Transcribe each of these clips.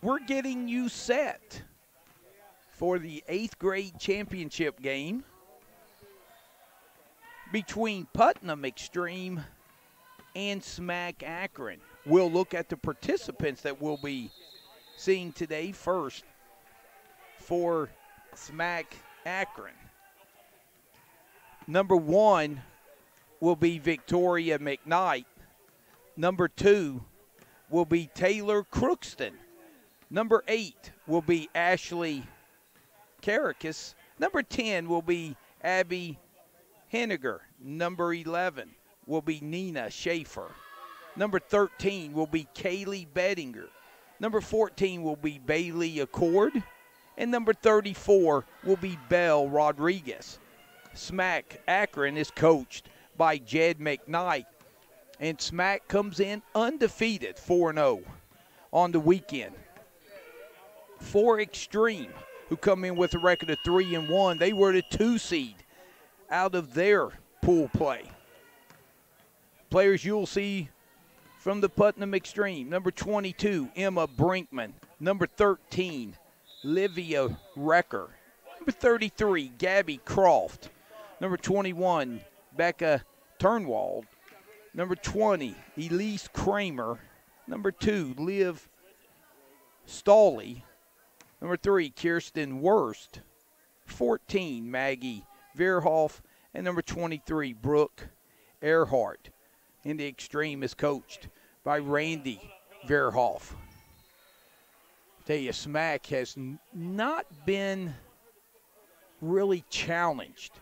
We're getting you set for the 8th grade championship game between Putnam Xtreme and SMAC Akron. We'll look at the participants that we'll be seeing today. First, for SMAC Akron, number 1 will be Victoria McKnight. Number 2 will be Taylor Crookston. Number 8 will be Ashley Caracas. Number 10 will be Abby Henniger. Number 11 will be Nina Schaefer. Number 13 will be Kaylee Bettinger. Number 14 will be Bailey Accord. And number 34 will be Belle Rodriguez. SMAC Akron is coached by Jed McKnight. And SMAC comes in undefeated, 4-0 on the weekend. For Xtreme, who come in with a record of 3-1, they were the 2 seed out of their pool play. Players you'll see from the Putnam Xtreme: number 22, Emma Brinkman. Number 13, Livia Recker. Number 33, Gabby Croft. Number 21, Becca Turnwald. Number 20, Elise Kramer. Number 2, Liv Stawley. Number 3, Kirsten Wurst. 14, Maggie Verhoff. And number 23, Brooke Earhart. And the Xtreme is coached by Randy Verhoff. Tell you, SMAC has not been really challenged,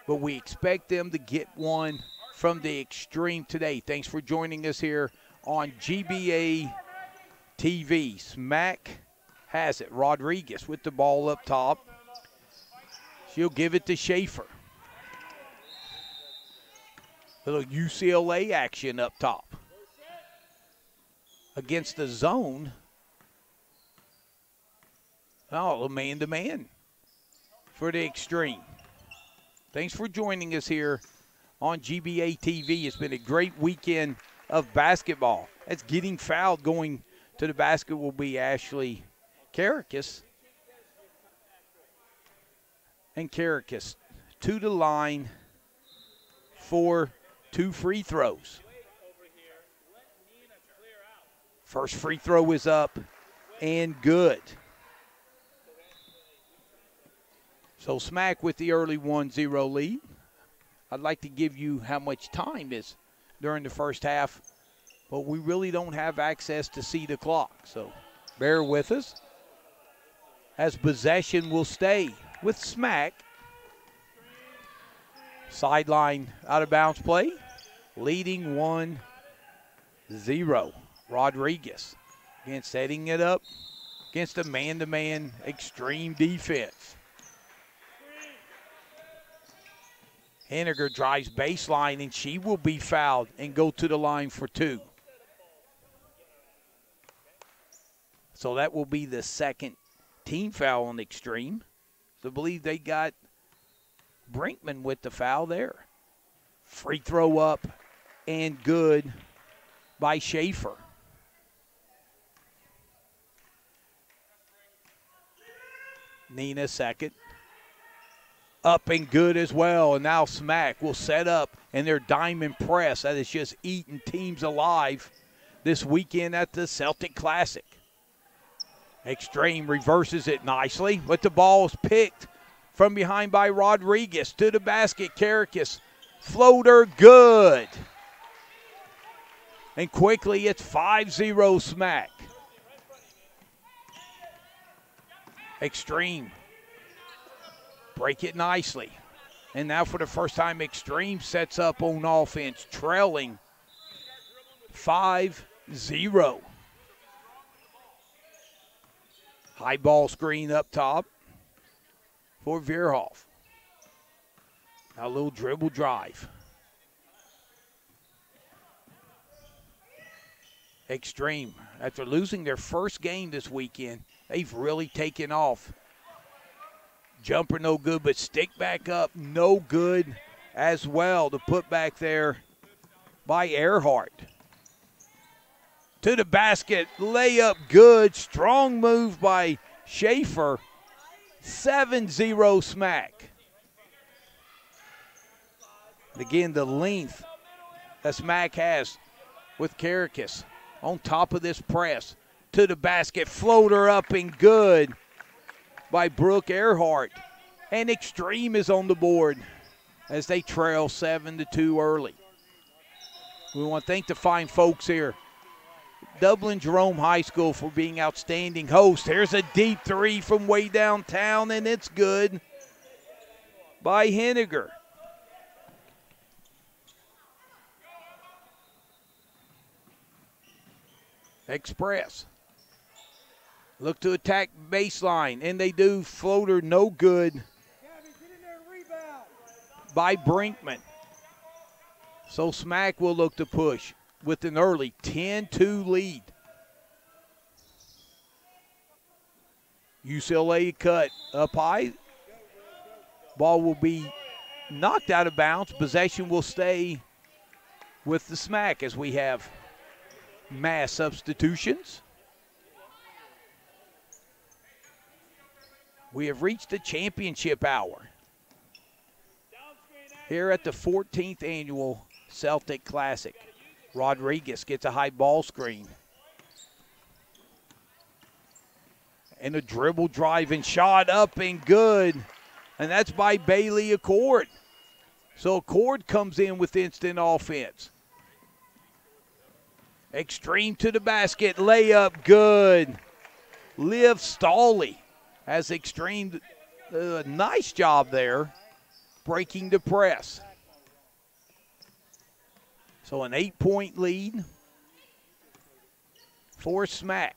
but we expect them to get one from the Xtreme today. Thanks for joining us here on GBA TV. SMAC has it. Rodriguez with the ball up top. She'll give it to Schaefer. Little UCLA action up top. Against the zone. Oh, man-to-man for the Xtreme. Thanks for joining us here on GBA TV. It's been a great weekend of basketball. As getting fouled going to the basket will be Ashley Caracas. And Caracas to the line for 2 free throws. First free throw is up and good. So SMAC with the early 1-0 lead. I'd like to give you how much time is during the first half, but we really don't have access to see the clock, so bear with us as possession will stay with SMAC. Sideline out of bounds play, leading 1-0. Rodriguez again setting it up against a man-to-man Xtreme defense. Henniger drives baseline, and she will be fouled and go to the line for 2. So that will be the second team foul on Xtreme. So I believe they got Brinkman with the foul there. Free throw up and good by Schaefer. Nina second. Up and good as well. And now SMAC will set up in their diamond press that is just eating teams alive this weekend at the Celtic Classic. Xtreme reverses it nicely, but the ball is picked from behind by Rodriguez to the basket. Caracas, floater, good. And quickly it's 5-0 SMAC. Xtreme break it nicely. And now for the first time, Xtreme sets up on offense, trailing 5-0. High ball screen up top for Verhoff. Now a little dribble drive. Xtreme, after losing their first game this weekend, they've really taken off. Jumper no good, but stick back up no good as well. The put back there by Earhart. to the basket. Layup good. Strong move by Schaefer. 7-0 SMAC. Again, the length that SMAC has with Karakas on top of this press. To the basket. Floater up and good by Brooke Earhart. And Xtreme is on the board as they trail 7-2 early. We want to thank the fine folks here, Dublin Jerome High School, for being outstanding hosts. Here's a deep three from way downtown, and it's good by Henniger. Express. Look to attack baseline, and they do. Floater no good by Brinkman. So SMAC will look to push with an early 10-2 lead. UCLA cut up high. Ball will be knocked out of bounds. Possession will stay with the SMAC as we have mass substitutions. We have reached the championship hour here at the 14th annual Celtic Classic. Rodriguez gets a high ball screen. And a dribble drive and shot up and good. And that's by Bailey Accord. So Accord comes in with instant offense. Xtreme to the basket, layup good. Liv Stawley has Xtreme, nice job there, breaking the press. So an 8-point lead for SMAC.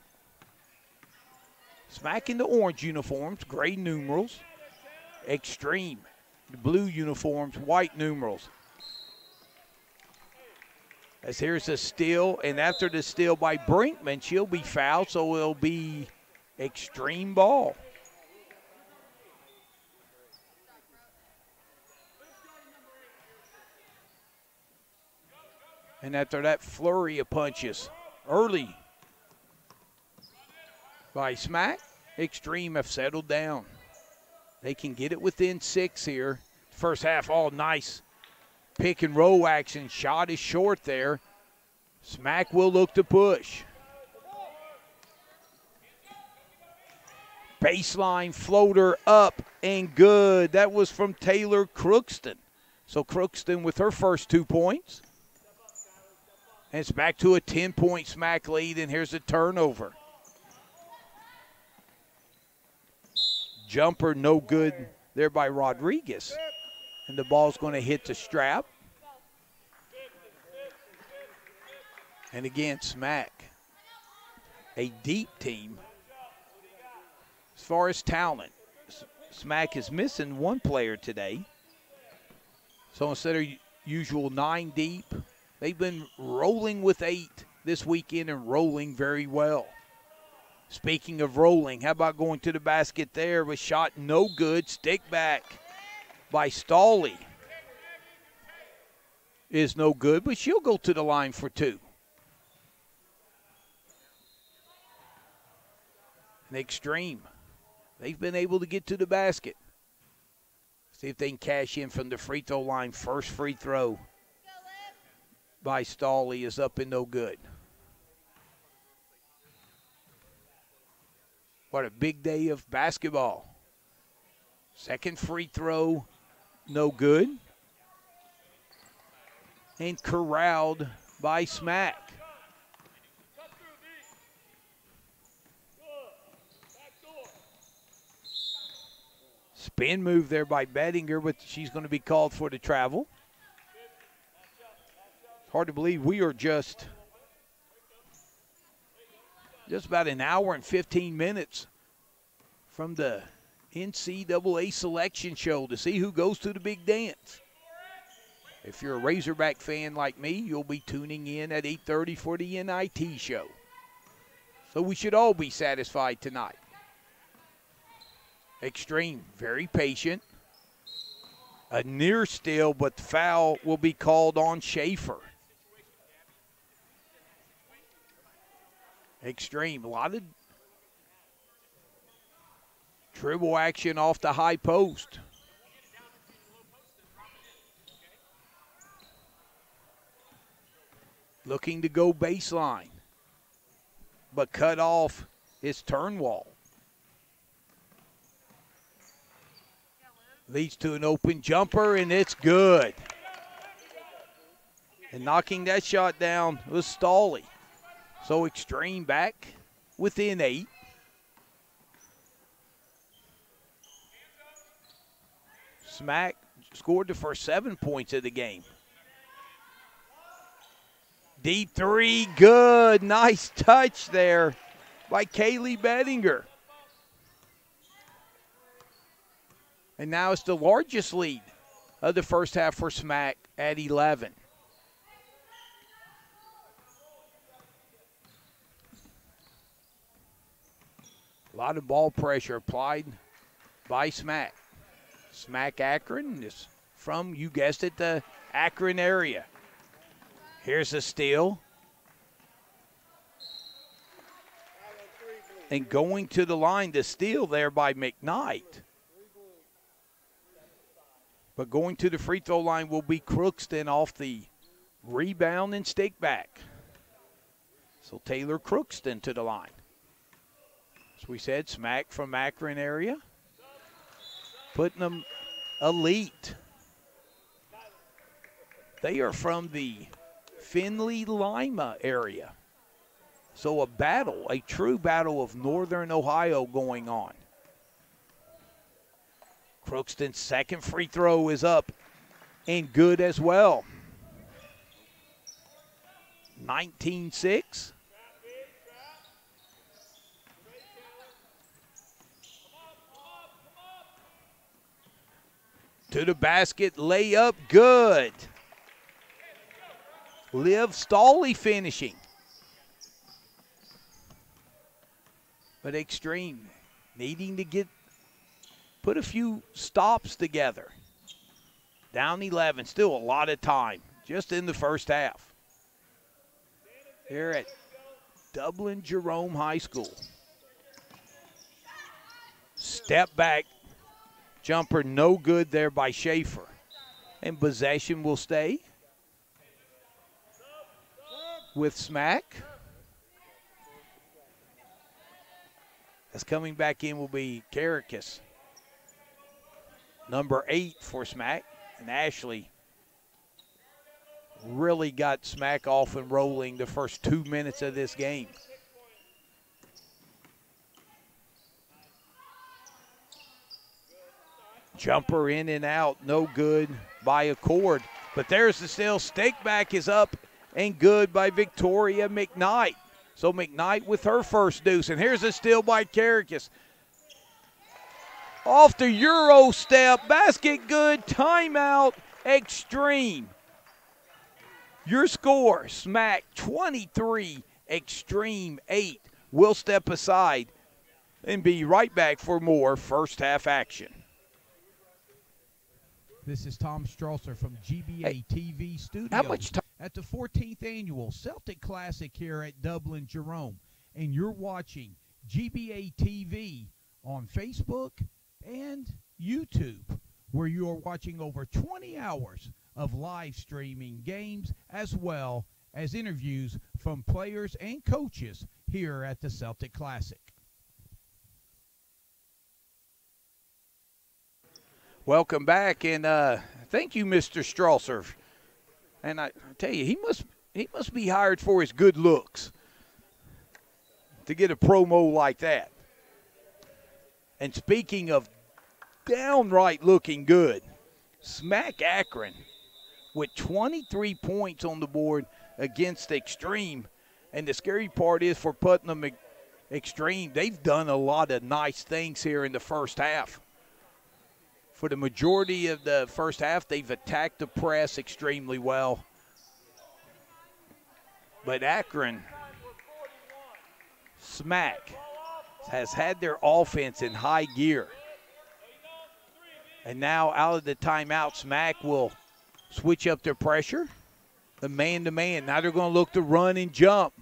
SMAC in the orange uniforms, gray numerals. Xtreme, the blue uniforms, white numerals. As here's a steal, and after the steal by Brinkman, she'll be fouled, so it'll be Xtreme ball. And after that flurry of punches early by SMAC, Xtreme have settled down. They can get it within 6 here. First half, all nice pick and roll action. Shot is short there. SMAC will look to push. Baseline floater up and good. That was from Taylor Crookston. So Crookston with her first 2 points. And it's back to a 10-point SMAC lead, and here's a turnover. Jumper no good there by Rodriguez. And the ball's going to hit the strap. And again, SMAC, a deep team. As far as talent, SMAC is missing one player today. So instead of usual 9 deep, they've been rolling with 8 this weekend and rolling very well. Speaking of rolling, how about going to the basket there with shot no good. Stick back by Stawley is no good, but she'll go to the line for 2. And Xtreme, they've been able to get to the basket. See if they can cash in from the free throw line. First free throw by Stawley is up and no good. What a big day of basketball. Second free throw, no good. And corralled by SMAC. Spin move there by Bettinger, but she's going to be called for the travel. Hard to believe we are just about an hour and 15 minutes from the NCAA selection show to see who goes to the big dance. If you're a Razorback fan like me, you'll be tuning in at 8:30 for the NIT show. So we should all be satisfied tonight. Xtreme, very patient. A near steal, but the foul will be called on Schaefer. Xtreme, a lot of dribble action off the high post. Looking to go baseline, but cut off is Turnwall. Leads to an open jumper, and it's good. And knocking that shot down was Stawley. So Xtreme back within 8. SMAC scored the first 7 points of the game. Deep three, good. Nice touch there by Kaylee Bettinger. And now it's the largest lead of the first half for SMAC at 11. A lot of ball pressure applied by SMAC. SMAC Akron is from, you guessed it, the Akron area. Here's a steal. And going to the line to steal there by McKnight. But going to the free throw line will be Crookston off the rebound and stick back. So Taylor Crookston to the line. As we said, SMAC from Akron area. Putnam Elite. They are from the Findlay-Lima area. So a true battle of Northern Ohio going on. Crookston's second free throw is up and good as well. 19-6. To the basket, layup, good. Liv Stawley finishing. But Xtreme needing to put a few stops together. Down 11, still a lot of time, just in the first half. Here at Dublin Jerome High School. Step back, jumper no good there by Schaefer. And possession will stay with SMAC. As coming back in will be Caracas. Number 8 for SMAC. And Ashley really got SMAC off and rolling the first 2 minutes of this game. Jumper in and out, no good by Accord. But there's the steal. Stick back is up and good by Victoria McKnight. So McKnight with her first deuce. And here's a steal by Caracas. Off the Euro step, basket good, timeout, Xtreme. Your score, SMAC 23, Xtreme 8. We'll step aside and be right back for more first half action. This is Tom Strasser from GBA TV Studios. How much time? At the 14th Annual Celtic Classic here at Dublin Jerome. And you're watching GBA TV on Facebook and YouTube, where you are watching over 20 hours of live streaming games as well as interviews from players and coaches here at the Celtic Classic. Welcome back, and thank you, Mr. Strasser. And I tell you, he must be hired for his good looks to get a promo like that. And speaking of downright looking good, SMAC Akron with 23 points on the board against Xtreme. And the scary part is for Putnam Xtreme, they've done a lot of nice things here in the first half. For the majority of the first half, they've attacked the press extremely well. But Akron, SMAC, has had their offense in high gear. And now out of the timeout, SMAC will switch up their pressure. The man-to-man. Now they're going to look to run and jump.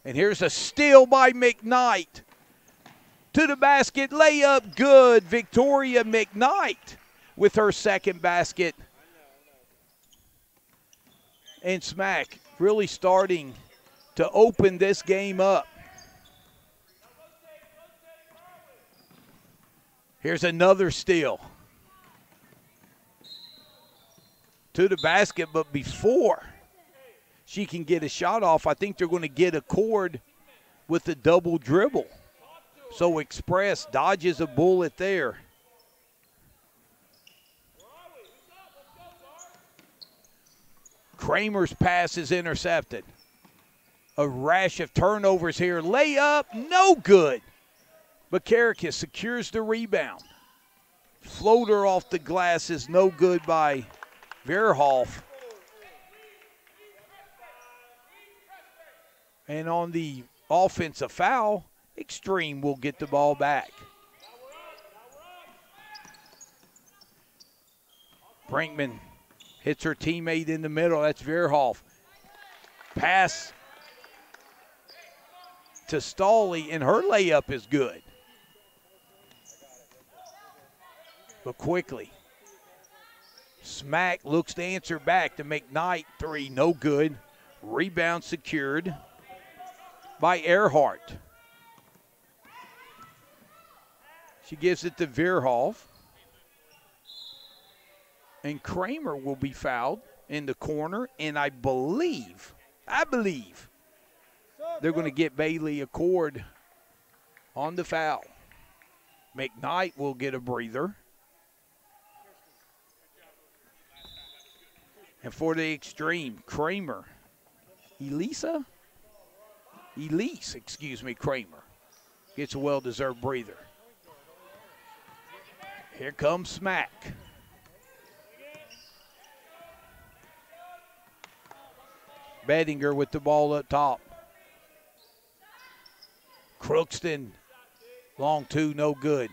And here's a steal by McKnight. To the basket, layup good. Victoria McKnight with her second basket. And SMAC really starting to open this game up. Here's another steal. To the basket, but before she can get a shot off, I think they're going to get a cord with a double dribble. So Express dodges a bullet there. Kramer's pass is intercepted. A rash of turnovers here. Layup, no good. But Karakis secures the rebound. Floater off the glass is no good by Verhoff. And on the offensive foul, Xtreme will get the ball back. Brinkman hits her teammate in the middle. That's Verhoff. Pass to Stawley, and her layup is good. But quickly, SMAC looks to answer back to McKnight. Three, no good. Rebound secured by Earhart. She gives it to Verhoff. And Kramer will be fouled in the corner. And I believe they're going to get Bailey a cord on the foul. McKnight will get a breather. And for the Xtreme, Kramer. Kramer gets a well-deserved breather. Here comes SMAC. Bettinger with the ball up top. Crookston, long two, no good.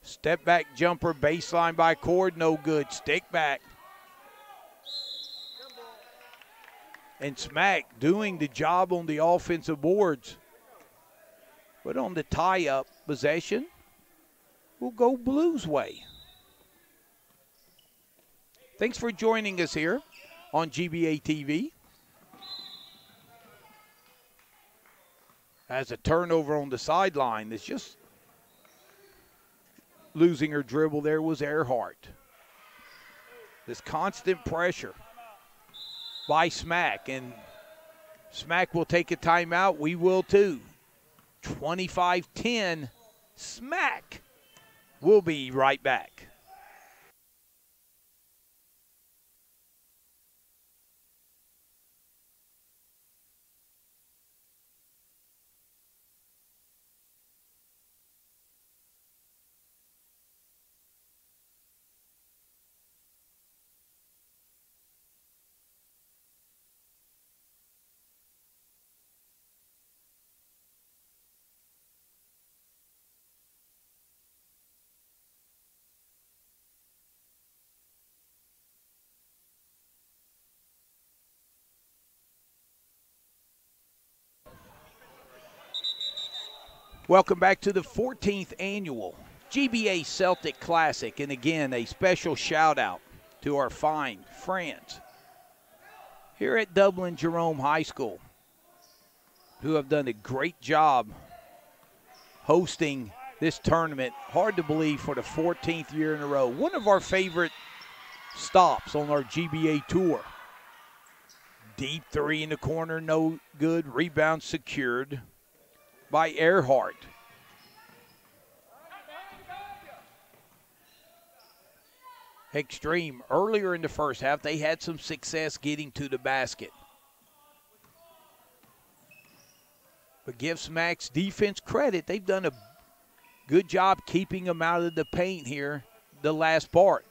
Step back jumper, baseline by Cord, no good. Stick back. And SMAC doing the job on the offensive boards. But on the tie-up possession, we'll go Blues way. Thanks for joining us here on GBA TV. As a turnover on the sideline, that's just losing her dribble there was Earhart. This constant pressure by SMAC, and SMAC will take a timeout. We will too. 25-10, SMAC. We'll be right back. Welcome back to the 14th annual GBA Celtic Classic. And again, a special shout out to our fine friends here at Dublin Jerome High School, who have done a great job hosting this tournament. Hard to believe, for the 14th year in a row. One of our favorite stops on our GBA tour. Deep three in the corner, no good. Rebound secured by Earhart. Xtreme, earlier in the first half, they had some success getting to the basket. But give SMAC's defense credit. They've done a good job keeping them out of the paint here the last part.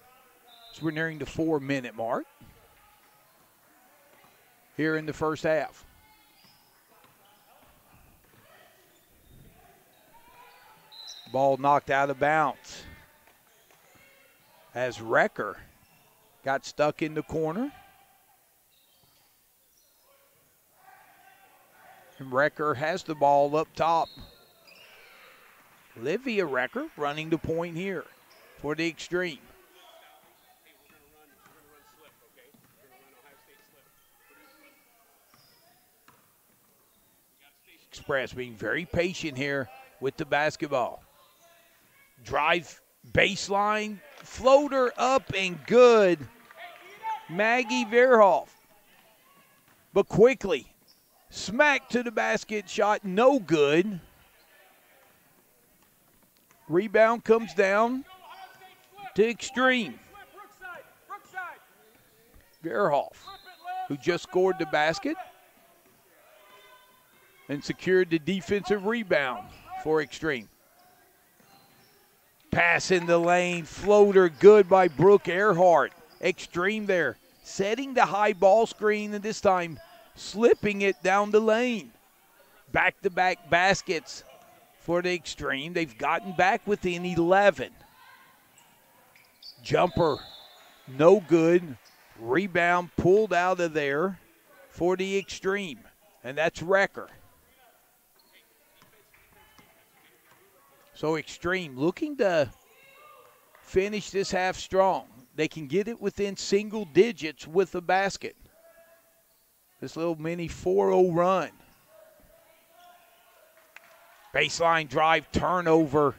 So we're nearing the 4-minute mark here in the first half. Ball knocked out of bounds as Recker got stuck in the corner. And Recker has the ball up top. Olivia Recker running the point here for the Xtreme. Express being very patient here with the basketball. Drive baseline, floater up and good. Maggie Verhoff. But quickly, smack to the basket, shot no good. Rebound comes down to Xtreme. Verhoff, who just scored the basket and secured the defensive rebound for Xtreme. Pass in the lane, floater good by Brooke Earhart. Xtreme there, setting the high ball screen, and this time slipping it down the lane. Back-to-back baskets for the Xtreme. They've gotten back within 11. Jumper, no good. Rebound pulled out of there for the Xtreme, and that's Recker. So Xtreme looking to finish this half strong. They can get it within single digits with the basket. This little mini 4-0 run. Baseline drive, turnover.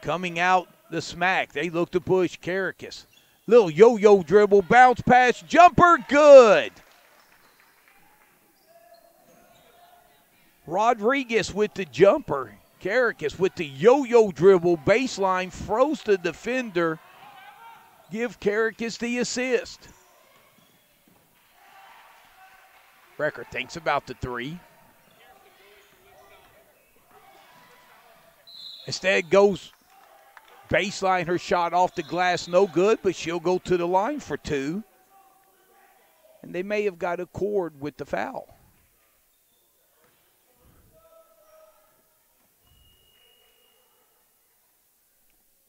Coming out the SMAC. They look to push Caracas. Little yo-yo dribble, bounce pass, jumper, good. Rodriguez with the jumper. Caracas with the yo-yo dribble, baseline, froze the defender. Give Caracas the assist. Recker thinks about the three. Instead goes baseline, her shot off the glass, no good, but she'll go to the line for two. And they may have got a cord with the foul.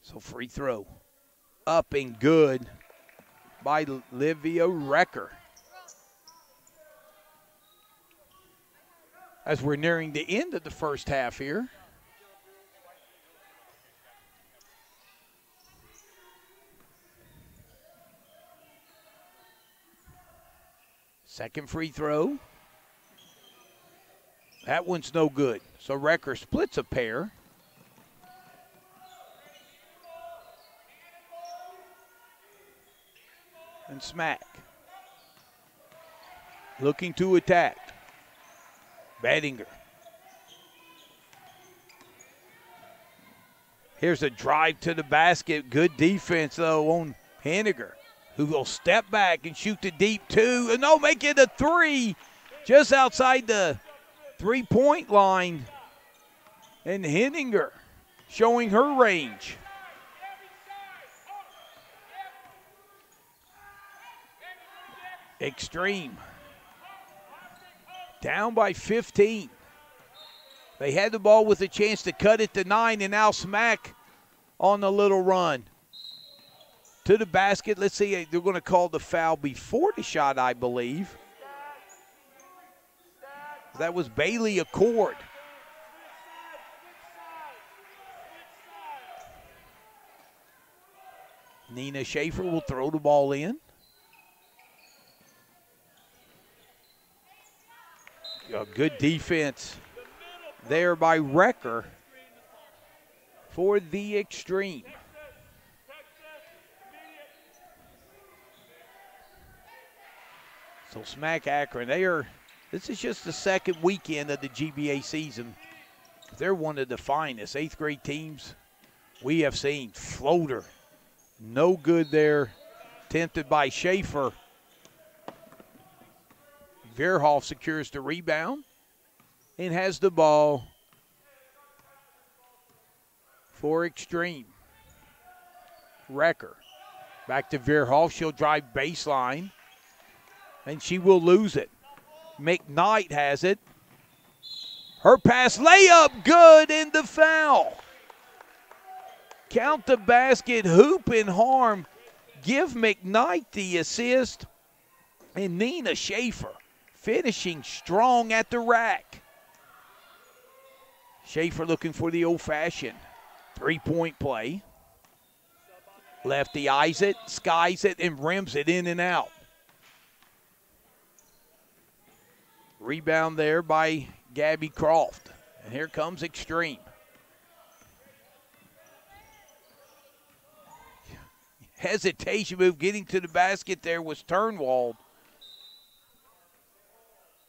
So free throw. Up and good by Olivia Recker. As we're nearing the end of the first half here. Second free throw. That one's no good. So Recker splits a pair. And SMAC looking to attack. Bettinger. Here's a drive to the basket. Good defense, though, on Henniger, who will step back and shoot the deep two. And no, make it a three just outside the three-point line. And Henniger showing her range. Xtreme down by 15. They had the ball with a chance to cut it to 9, and now SMAC on a little run to the basket. Let's see, they're going to call the foul before the shot, I believe. That was Bailey Accord. Nina Schaefer will throw the ball in. A good defense there by Recker for the Xtreme. So SMAC Akron, this is just the second weekend of the GBA season. They're one of the finest 8th grade teams we have seen. Floater, no good there, tempted by Schaefer. Verhoff secures the rebound and has the ball for Xtreme. Recker back to Verhoff. She'll drive baseline, and she will lose it. McKnight has it. Her pass, layup, good, and the foul. Count the basket, hoop and harm. Give McKnight the assist, and Nina Schaefer finishing strong at the rack. Schaefer looking for the old-fashioned three-point play. Lefty eyes it, skies it, and rims it in and out. Rebound there by Gabby Croft. And here comes Xtreme. Hesitation move getting to the basket there was Turnwald.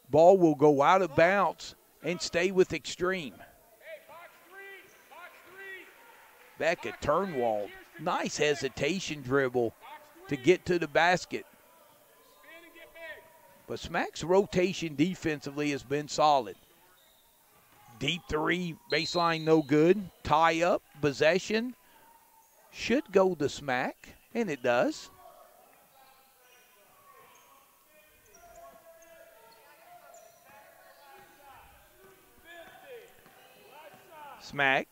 Ball will go out of bounds and stay with Xtreme. Back at Turnwald. Nice hesitation dribble to get to the basket. But SMAC's rotation defensively has been solid. Deep three, baseline no good. Tie up, possession. Should go to SMAC, and it does. SMAC,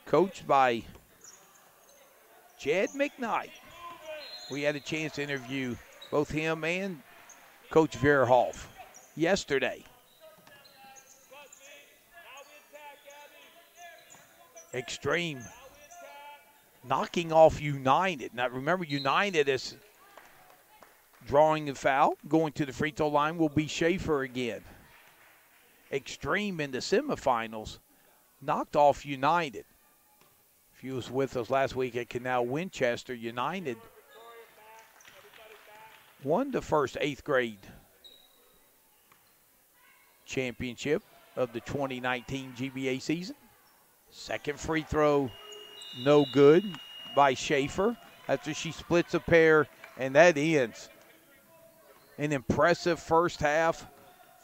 coached by Jed McKnight. We had a chance to interview both him and Coach Verhoff yesterday. Xtreme knocking off United. Now remember, United is drawing the foul. Going to the free throw line will be Schaefer again. Xtreme in the semifinals knocked off United. If you was with us last week at Canal Winchester, United won the first 8th grade championship of the 2019 GBA season. Second free throw, no good by Schaefer after she splits a pair, and that ends an impressive first half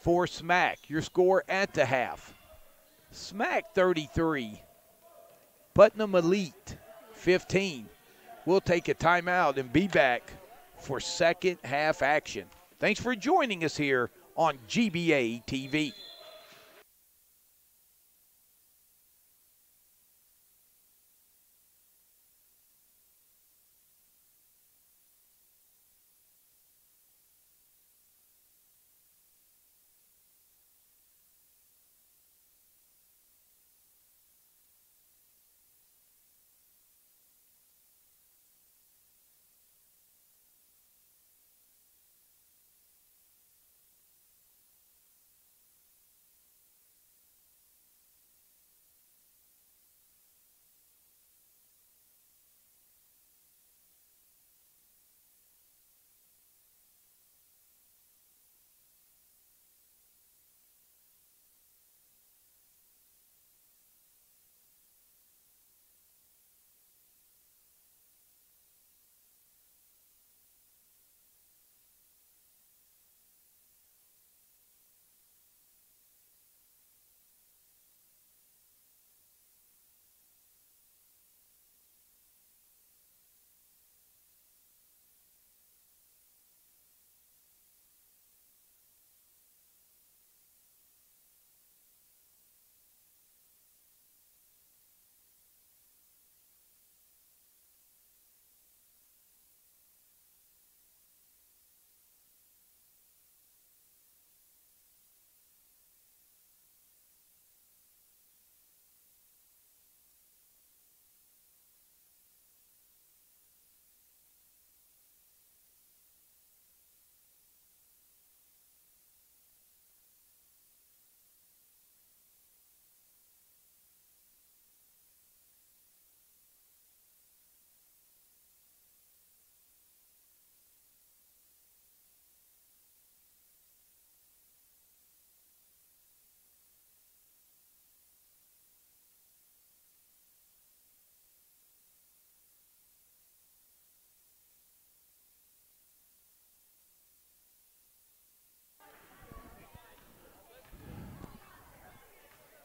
for SMAC. Your score at the half: SMAC 33, Putnam Elite 15. We'll take a timeout and be back for second half action. Thanks for joining us here on GBA TV.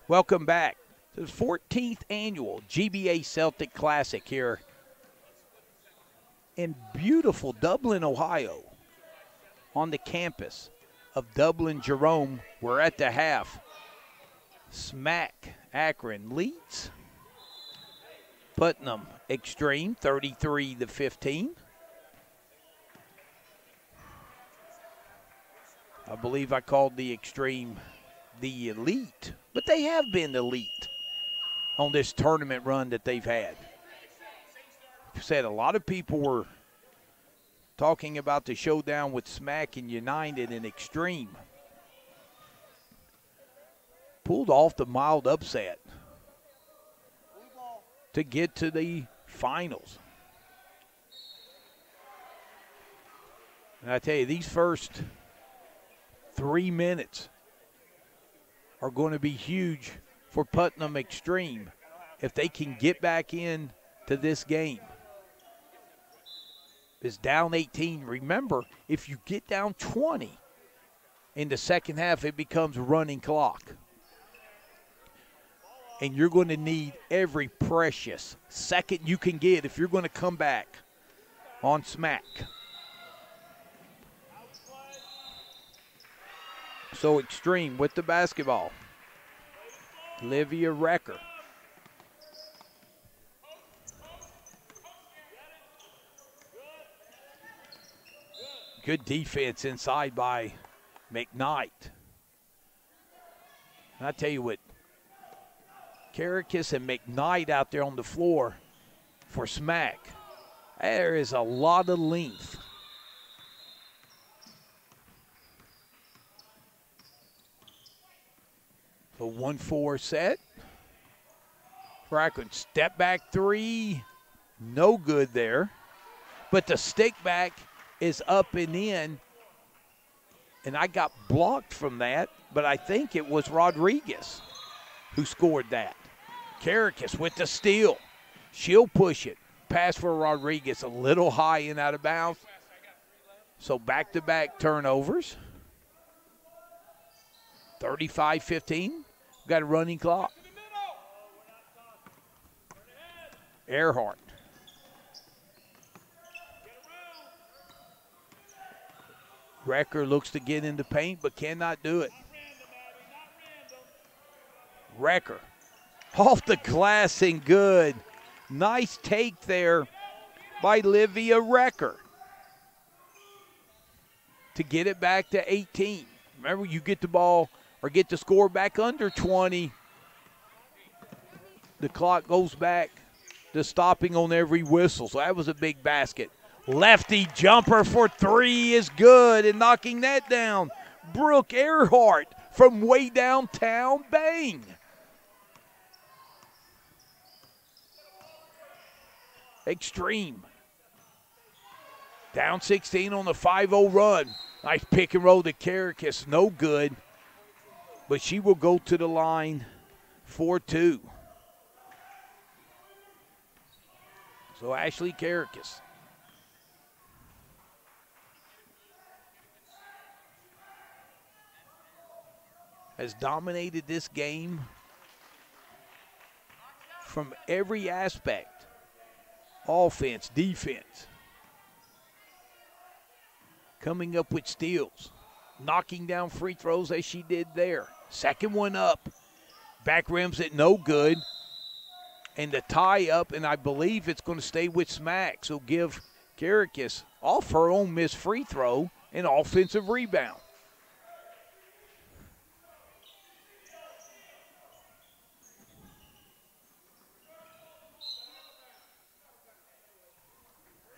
Welcome back to the 14th annual GBA Celtic Classic here in beautiful Dublin, Ohio, on the campus of Dublin Jerome. We're at the half. SMAC Akron leads Putnam Xtreme 33-15. I believe I called the Xtreme the elite, but they have been elite on this tournament run that they've had. I said a lot of people were talking about the showdown with SMAC and United and Xtreme. Pulled off the mild upset to get to the finals. And I tell you, these first 3 minutes are going to be huge for Putnam Xtreme if they can get back in to this game. It's down 18. Remember, if you get down 20 in the second half, it becomes a running clock. And you're going to need every precious second you can get if you're going to come back on SMAC. So Xtreme with the basketball. Olivia Recker. Good defense inside by McKnight. And I tell you what, Karakis and McKnight out there on the floor for SMAC. There is a lot of length. The 1-4 set. For Akron, step back three, no good there. But the stick back is up and in, and I got blocked from that, but I think it was Rodriguez who scored that. Karakis with the steal. She'll push it. Pass for Rodriguez, a little high and out of bounds. So back-to-back turnovers. 35-15. Got a running clock. Earhart. Recker looks to get in the paint, but cannot do it. Recker off the glass and good. Nice take there by Olivia Recker to get it back to 18. Remember, you get the ball or get the score back under 20, the clock goes back to stopping on every whistle. So that was a big basket. Lefty jumper for three is good, and knocking that down, Brooke Earhart from way downtown. Bang. Xtreme. Down 16 on the 5-0 run. Nice pick and roll to Karakis. No good. But she will go to the line for two. So Ashley Karakis. Has dominated this game from every aspect. Offense, defense. Coming up with steals. Knocking down free throws as she did there. Second one up. Back rims it no good. And the tie up, and I believe it's going to stay with SMAC. So give Karakis off her own missed free throw an offensive rebound.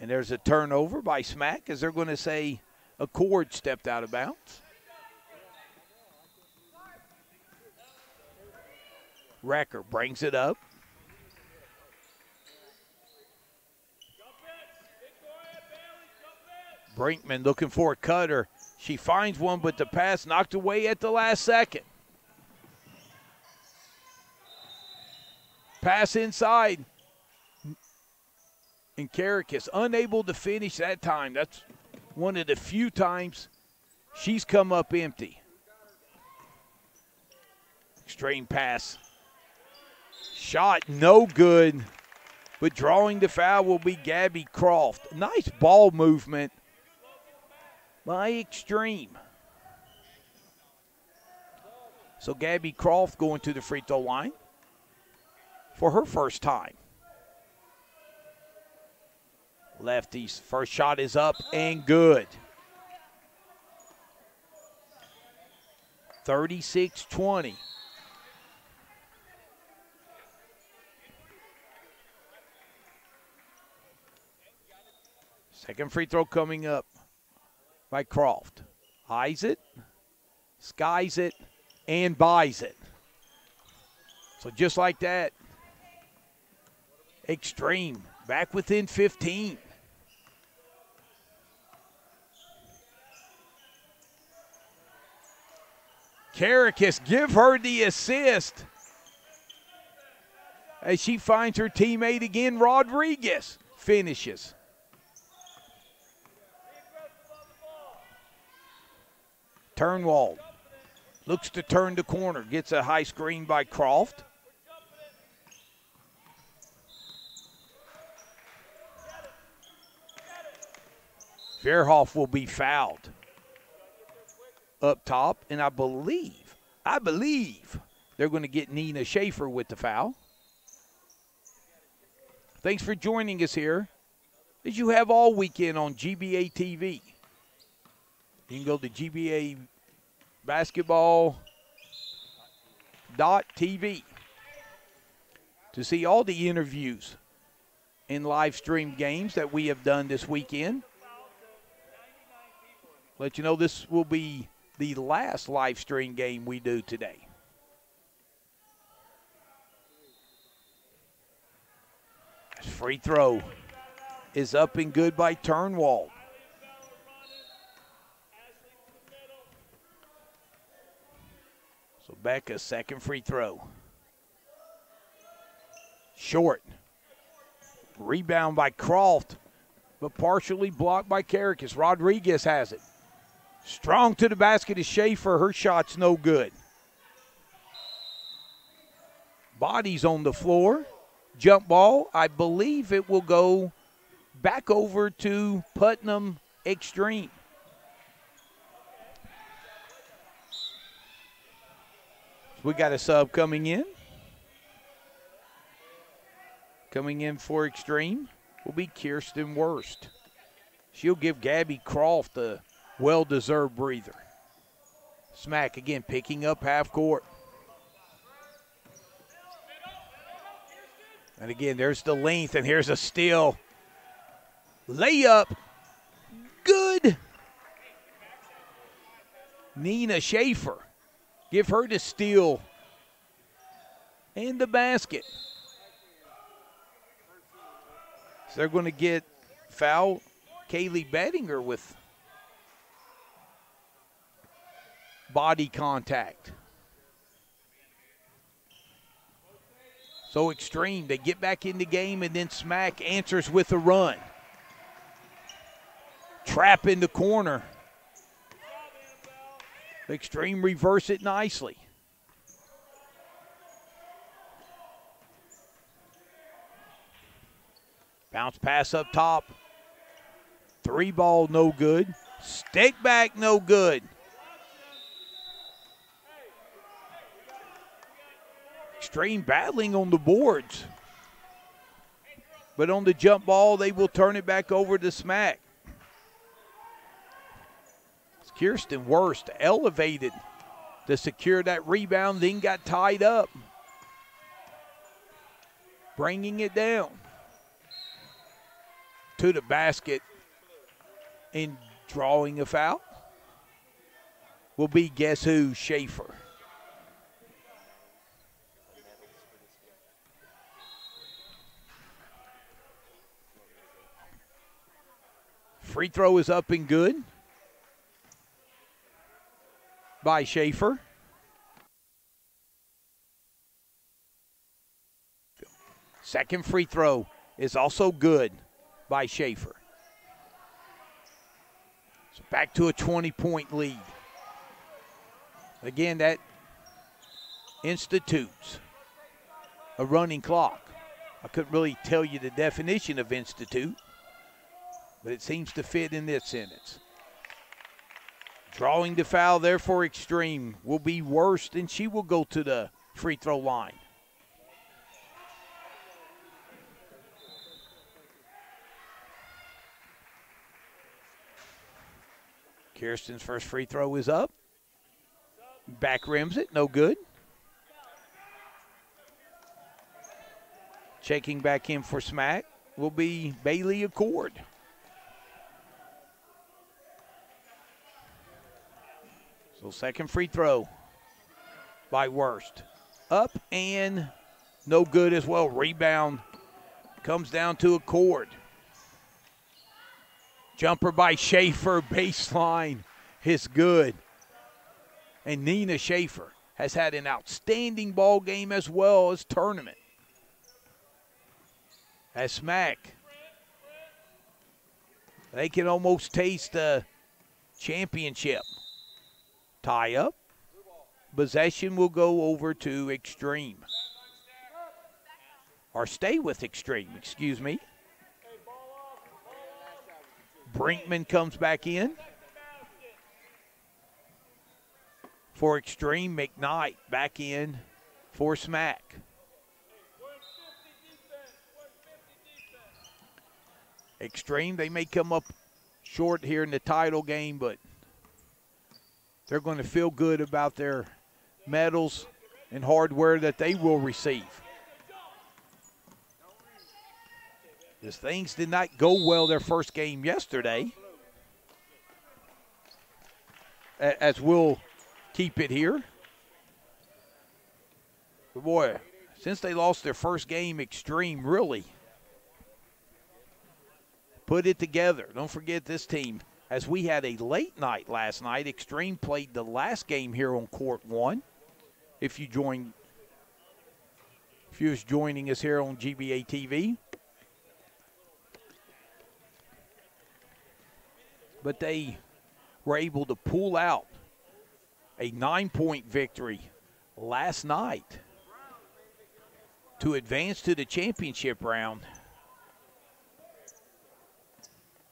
And there's a turnover by SMAC as they're going to say a cord stepped out of bounds. Recker brings it up. Brinkman looking for a cutter. She finds one, but the pass knocked away at the last second. Pass inside. And Karakis unable to finish that time. That's one of the few times she's come up empty. Xtreme pass. Shot no good, but drawing the foul will be Gabby Croft. Nice ball movement by Xtreme. So Gabby Croft going to the free throw line for her first time. Lefties, first shot is up and good. 36-20. Second free throw coming up by Croft. Eyes it, skies it, and buys it. So just like that, Xtreme back within 15. Karakis, give her the assist as she finds her teammate again. Rodriguez finishes. Turnwald looks to turn the corner, gets a high screen by Croft. Verhoff will be fouled up top, and I believe they're going to get Nina Schaefer with the foul. Thanks for joining us here, as you have all weekend on GBA TV. You can go to GBA basketball.tv to see all the interviews and live stream games that we have done this weekend. Let you know this will be the last live stream game we do today. Free throw is up and good by Turnwald. So Becca's second free throw. Short. Rebound by Croft, but partially blocked by Karakis. Rodriguez has it. Strong to the basket is Schaefer. Her shot's no good. Bodies on the floor. Jump ball. I believe it will go back over to Putnam Xtreme. We got a sub coming in. Coming in for Xtreme will be Kirsten Wurst. She'll give Gabby Croft a well-deserved breather. SMAC again picking up half court. And again, there's the length, and here's a steal. Layup. Good. Nina Schaefer. Give her the steal and the basket. So they're going to get foul Kaylee Bettinger with body contact. So Xtreme, they get back in the game, and then SMAC answers with a run. Trap in the corner. Xtreme reverse it nicely. Bounce pass up top. Three ball, no good. Stick back, no good. Xtreme battling on the boards. But on the jump ball, they will turn it back over to SMAC. Kirsten Wurst elevated to secure that rebound, then got tied up. Bringing it down to the basket and drawing a foul will be, guess who, Schaefer. Free throw is up and good by Schaefer. Second free throw is also good by Schaefer. So back to a 20-point lead. Again, that institutes a running clock. I couldn't really tell you the definition of institute, but it seems to fit in this sentence. Drawing the foul there for Xtreme will be Wurst, and she will go to the free throw line. Kirsten's first free throw is up. Back rims it, no good. Checking back in for SMAC will be Bailey Accord. So second free throw by Worst. Up and no good as well. Rebound comes down to Accord. Jumper by Schaefer, baseline is good. And Nina Schaefer has had an outstanding ball game as well as tournament. As SMAC, they can almost taste the championship. Tie up. Possession will go over to Xtreme. Or stay with Xtreme, excuse me. Brinkman comes back in. For Xtreme, McKnight back in for SMAC. Xtreme, they may come up short here in the title game, but they're going to feel good about their medals and hardware that they will receive. As things did not go well their first game yesterday, as we'll keep it here. But boy, since they lost their first game, Xtreme really put it together. Don't forget this team, as we had a late night last night, Xtreme played the last game here on Court 1. If you was joining us here on GBA TV. But they were able to pull out a 9-point victory last night to advance to the championship round.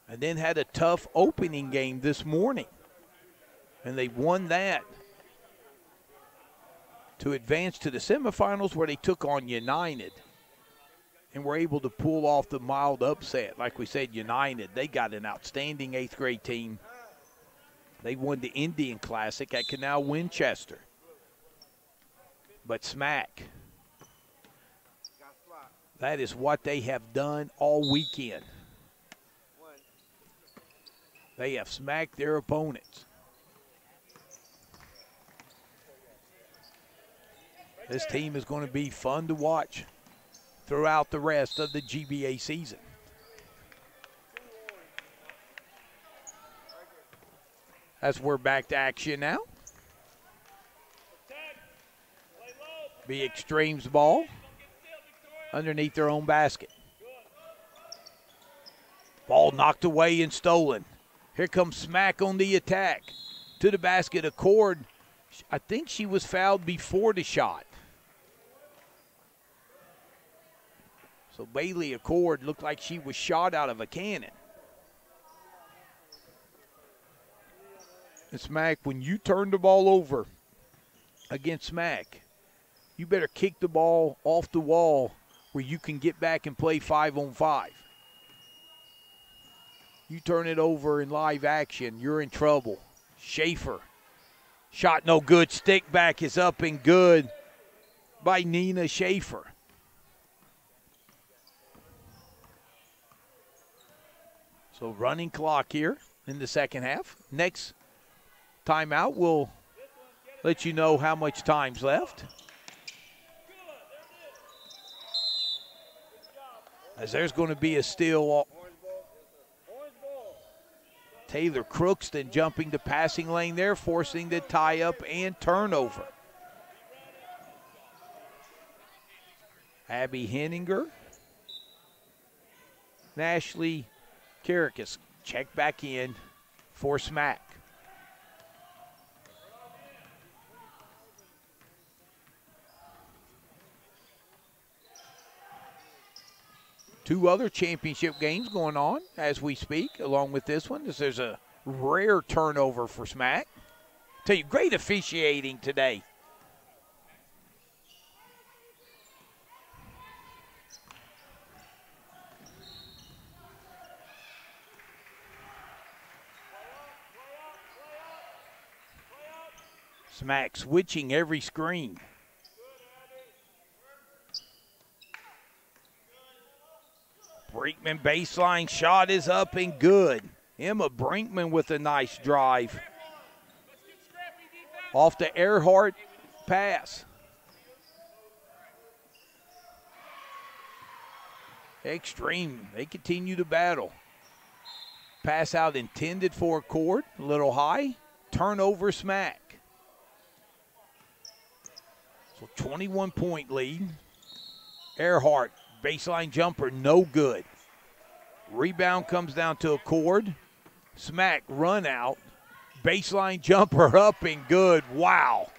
And then had a tough opening game this morning. And they won that to advance to the semifinals where they took on United. And were able to pull off the mild upset. Like we said, United, they got an outstanding 8th grade team. They won the Indian Classic at Canal Winchester. But SMAC, that is what they have done all weekend. They have smacked their opponents. This team is going to be fun to watch throughout the rest of the GBA season. As we're back to action now. Be Xtreme's ball underneath their own basket. Ball knocked away and stolen. Here comes SMAC on the attack. To the basket, Accord. I think she was fouled before the shot. So Bailey Accord looked like she was shot out of a cannon. And SMAC, when you turn the ball over against SMAC, you better kick the ball off the wall where you can get back and play 5-on-5. You turn it over in live action, you're in trouble. Schaefer. Shot no good. Stick back is up and good by Nina Schaefer. So running clock here in the second half. Next timeout, we'll let you know how much time's left. As there's going to be a steal. Taylor Crookston jumping the passing lane there, forcing the tie-up and turnover. Abby Henninger. Ashley Karakas check back in for SMAC. Two other championship games going on as we speak, along with this one. There's a rare turnover for SMAC. Tell you, great officiating today. SMAC switching every screen. Brinkman baseline shot is up and good. Emma Brinkman with a nice drive. Off the Earhart pass. Xtreme, they continue to battle. Pass out intended for a court, a little high. Turnover SMAC. So 21-point lead. Earhart, baseline jumper, no good. Rebound comes down to a cord. SMAC run out. Baseline jumper up and good. Wow.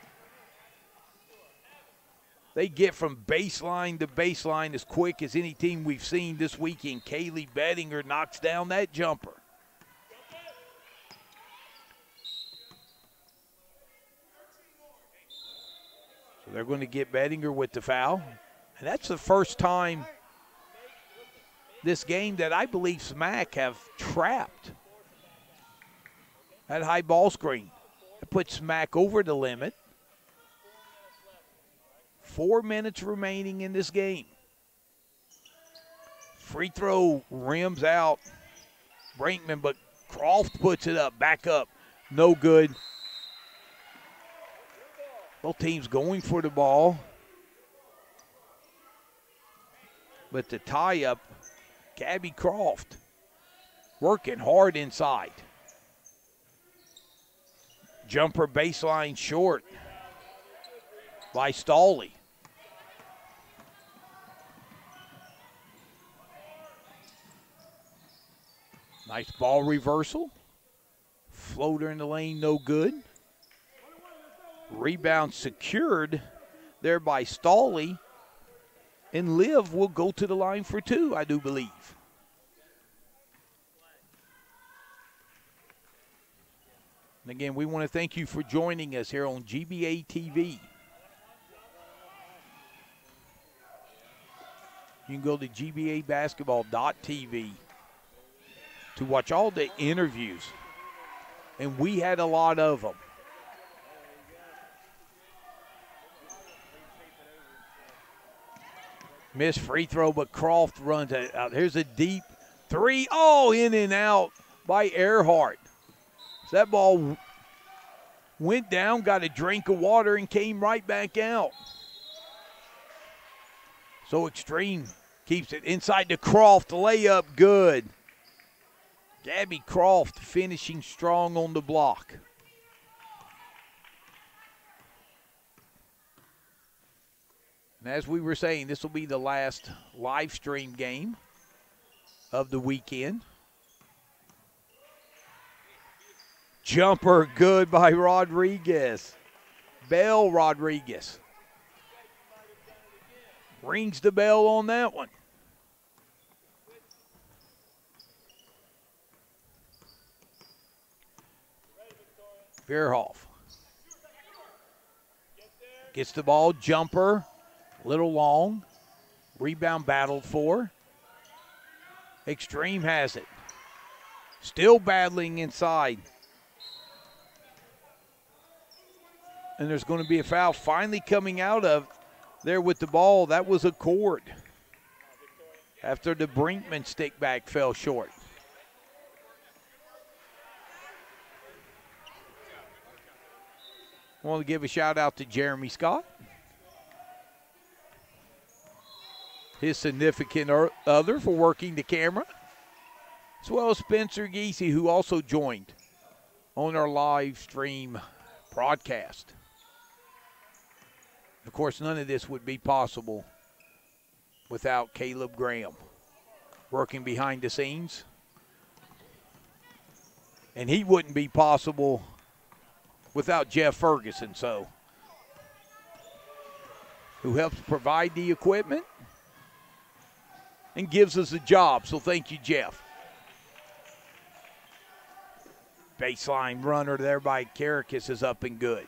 They get from baseline to baseline as quick as any team we've seen this weekend. Kaylee Bettinger knocks down that jumper. So they're going to get Bettinger with the foul. And that's the first time this game that I believe SMAC have trapped that high ball screen. It puts SMAC over the limit. 4 minutes remaining in this game. Free throw rims out. Brinkman, but Croft puts it up, back up. No good. Both teams going for the ball. But the tie-up, Gabby Croft working hard inside. Jumper baseline short by Stawley. Nice ball reversal. Floater in the lane, no good. Rebound secured there by Stawley. And Liv will go to the line for two, I do believe. And again, we want to thank you for joining us here on GBA TV. You can go to gbabasketball.tv to watch all the interviews. And we had a lot of them. Missed free throw, but Croft runs it out. Here's a deep three. Oh, in and out by Earhart. So that ball went down, got a drink of water, and came right back out. So Xtreme keeps it inside to Croft. Layup good. Gabby Croft finishing strong on the block. And as we were saying, this will be the last live stream game of the weekend. Jumper good by Rodriguez. Bell Rodriguez. Rings the bell on that one. Beerhoff gets the ball, jumper, little long. Rebound battled for. Xtreme has it. Still battling inside. And there's going to be a foul finally coming out of there with the ball. That was a cord after the Brinkman stick back fell short. I want to give a shout out to Jeremy Scott, his significant other, for working the camera, as well as Spencer Giese, who also joined on our live stream broadcast. Of course, none of this would be possible without Caleb Graham working behind the scenes. And he wouldn't be possible without Jeff Ferguson, who helps provide the equipment and gives us a job. So thank you, Jeff. Baseline runner there by Karakis is up and good.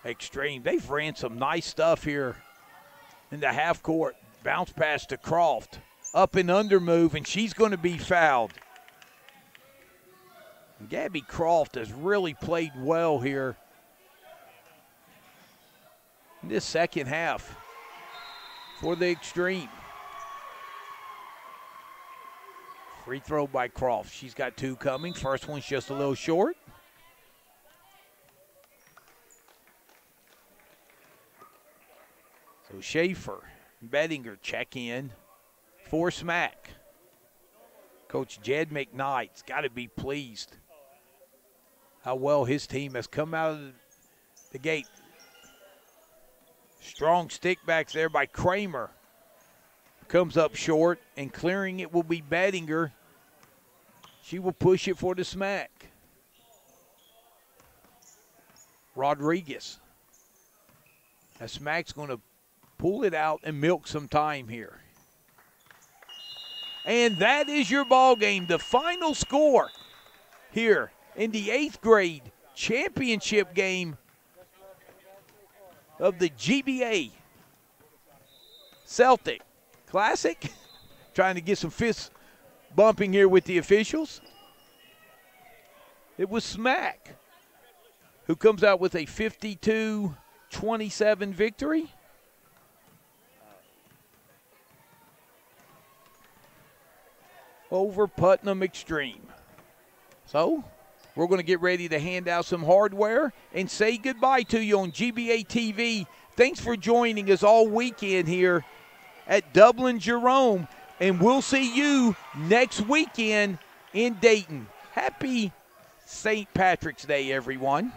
Xtreme, they've ran some nice stuff here in the half court. Bounce pass to Croft. up and under move, and she's going to be fouled. And Gabby Croft has really played well here in this second half for the Xtreme. Free throw by Croft. She's got 2 coming. First one's just a little short. So Schaefer and Bettinger check in for SMAC. Coach Jed McKnight's got to be pleased how well his team has come out of the gate. Strong stickbacks there by Kramer. Comes up short, and clearing it will be Bettinger. She will push it for the SMAC. Rodriguez. Now SMAC's going to pull it out and milk some time here. And that is your ball game. The final score here in the 8th grade championship game of the GBA Celtic Classic. Trying to get some fist bumping here with the officials. It was SMAC who comes out with a 52-27 victory. Over Putnam Xtreme. So we're going to get ready to hand out some hardware and say goodbye to you on GBA TV. Thanks for joining us all weekend here at Dublin Jerome, and we'll see you next weekend in Dayton. Happy St. Patrick's Day, everyone.